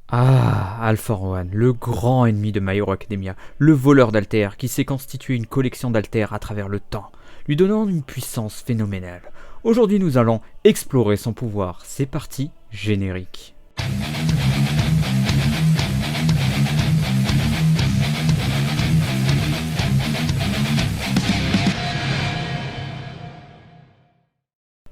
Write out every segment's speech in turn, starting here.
Ah, All For One, le grand ennemi de My Hero Academia, le voleur d'altères qui s'est constitué une collection d'altères à travers le temps, lui donnant une puissance phénoménale. Aujourd'hui nous allons explorer son pouvoir, c'est parti, générique.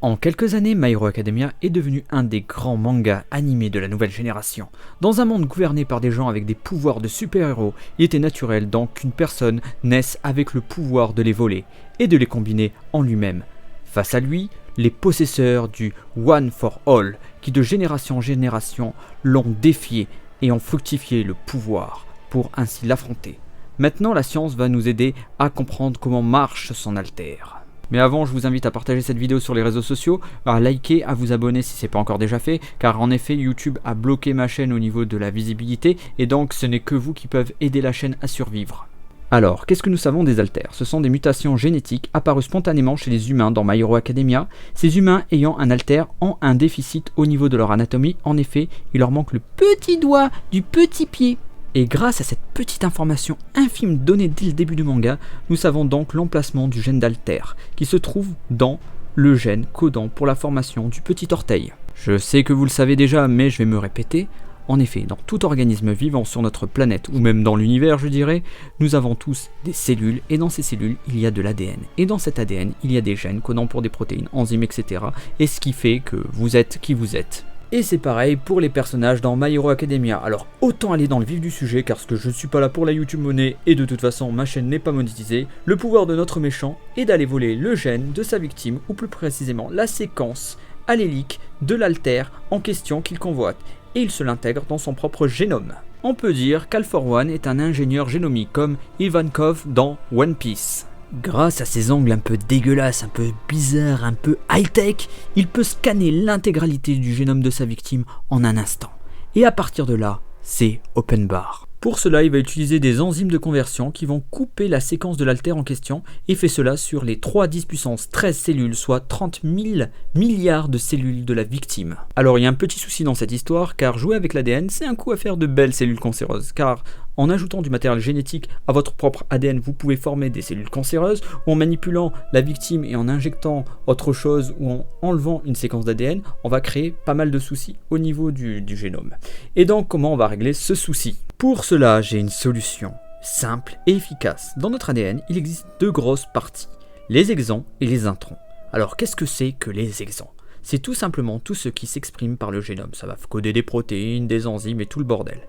En quelques années, My Hero Academia est devenu un des grands mangas animés de la nouvelle génération. Dans un monde gouverné par des gens avec des pouvoirs de super-héros, il était naturel donc qu'une personne naisse avec le pouvoir de les voler et de les combiner en lui-même. Face à lui, les possesseurs du One for All, qui de génération en génération l'ont défié et ont fructifié le pouvoir pour ainsi l'affronter. Maintenant, la science va nous aider à comprendre comment marche son altère. Mais avant, je vous invite à partager cette vidéo sur les réseaux sociaux, à liker, à vous abonner si ce n'est pas encore déjà fait, car en effet, YouTube a bloqué ma chaîne au niveau de la visibilité, et donc ce n'est que vous qui peuvent aider la chaîne à survivre. Alors, qu'est-ce que nous savons des altères? Ce sont des mutations génétiques apparues spontanément chez les humains dans My Hero Academia, ces humains ayant un altère ont un déficit au niveau de leur anatomie, en effet, il leur manque le petit doigt du petit pied. Et grâce à cette petite information infime donnée dès le début du manga, nous savons donc l'emplacement du gène d'altère, qui se trouve dans le gène codant pour la formation du petit orteil. Je sais que vous le savez déjà, mais je vais me répéter. En effet, dans tout organisme vivant sur notre planète, ou même dans l'univers je dirais, nous avons tous des cellules, et dans ces cellules, il y a de l'ADN. Et dans cet ADN, il y a des gènes codant pour des protéines, enzymes, etc. Et ce qui fait que vous êtes qui vous êtes. Et c'est pareil pour les personnages dans My Hero Academia. Alors autant aller dans le vif du sujet car ce que je suis pas là pour la YouTube monnaie et de toute façon ma chaîne n'est pas monétisée. Le pouvoir de notre méchant est d'aller voler le gène de sa victime ou plus précisément la séquence allélique de l'altère en question qu'il convoite et il se l'intègre dans son propre génome. On peut dire qu'All For One est un ingénieur génomique comme Ivankov dans One Piece. Grâce à ses angles un peu dégueulasses, un peu bizarres, un peu high-tech, il peut scanner l'intégralité du génome de sa victime en un instant. Et à partir de là, c'est open bar. Pour cela, il va utiliser des enzymes de conversion qui vont couper la séquence de l'altère en question et fait cela sur les 3 10 puissance 13 cellules, soit 30 000 milliards de cellules de la victime. Alors il y a un petit souci dans cette histoire car jouer avec l'ADN, c'est un coup à faire de belles cellules cancéreuses car en ajoutant du matériel génétique à votre propre ADN, vous pouvez former des cellules cancéreuses ou en manipulant la victime et en injectant autre chose ou en enlevant une séquence d'ADN, on va créer pas mal de soucis au niveau du génome. Et donc comment on va régler ce souci? Pour cela, j'ai une solution simple et efficace. Dans notre ADN, il existe 2 grosses parties, les exons et les introns. Alors qu'est-ce que c'est que les exons? C'est tout simplement tout ce qui s'exprime par le génome. Ça va coder des protéines, des enzymes et tout le bordel.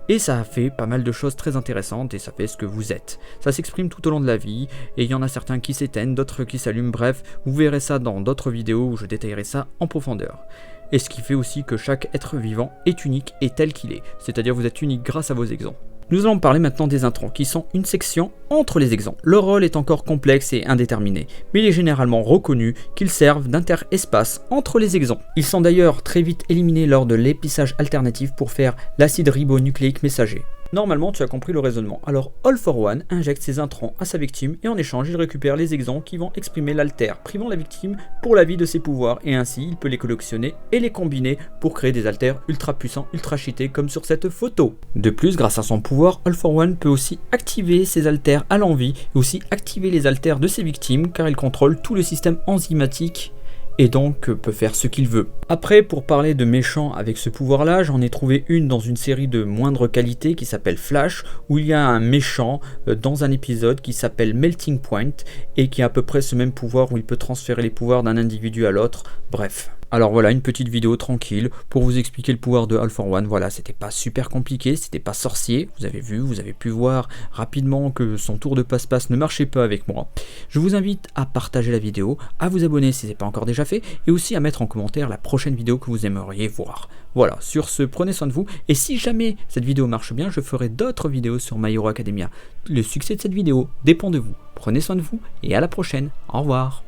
Et ça a fait pas mal de choses très intéressantes et ça fait ce que vous êtes. Ça s'exprime tout au long de la vie et il y en a certains qui s'éteignent, d'autres qui s'allument, bref, vous verrez ça dans d'autres vidéos où je détaillerai ça en profondeur. Et ce qui fait aussi que chaque être vivant est unique et tel qu'il est, c'est-à-dire vous êtes unique grâce à vos exons. Nous allons parler maintenant des introns, qui sont une section entre les exons. Leur rôle est encore complexe et indéterminé, mais il est généralement reconnu qu'ils servent d'interespace entre les exons. Ils sont d'ailleurs très vite éliminés lors de l'épissage alternatif pour faire l'acide ribonucléique messager. Normalement, tu as compris le raisonnement. Alors, All For One injecte ses introns à sa victime et en échange, il récupère les exons qui vont exprimer l'altère, privant la victime pour la vie de ses pouvoirs et ainsi, il peut les collectionner et les combiner pour créer des altères ultra puissants, ultra cheatés comme sur cette photo. De plus, grâce à son pouvoir, All For One peut aussi activer ses altères à l'envi et aussi activer les altères de ses victimes car il contrôle tout le système enzymatique et donc peut faire ce qu'il veut. Après, pour parler de méchants avec ce pouvoir-là, j'en ai trouvé une dans une série de moindre qualité qui s'appelle Flash, où il y a un méchant dans un épisode qui s'appelle Melting Point, et qui a à peu près ce même pouvoir où il peut transférer les pouvoirs d'un individu à l'autre, bref. Alors voilà, une petite vidéo tranquille pour vous expliquer le pouvoir de All For One. Voilà, c'était pas super compliqué, c'était pas sorcier. Vous avez vu, vous avez pu voir rapidement que son tour de passe-passe ne marchait pas avec moi. Je vous invite à partager la vidéo, à vous abonner si ce n'est pas encore déjà fait, et aussi à mettre en commentaire la prochaine vidéo que vous aimeriez voir. Voilà, sur ce, prenez soin de vous, et si jamais cette vidéo marche bien, je ferai d'autres vidéos sur My Hero Academia. Le succès de cette vidéo dépend de vous. Prenez soin de vous, et à la prochaine. Au revoir.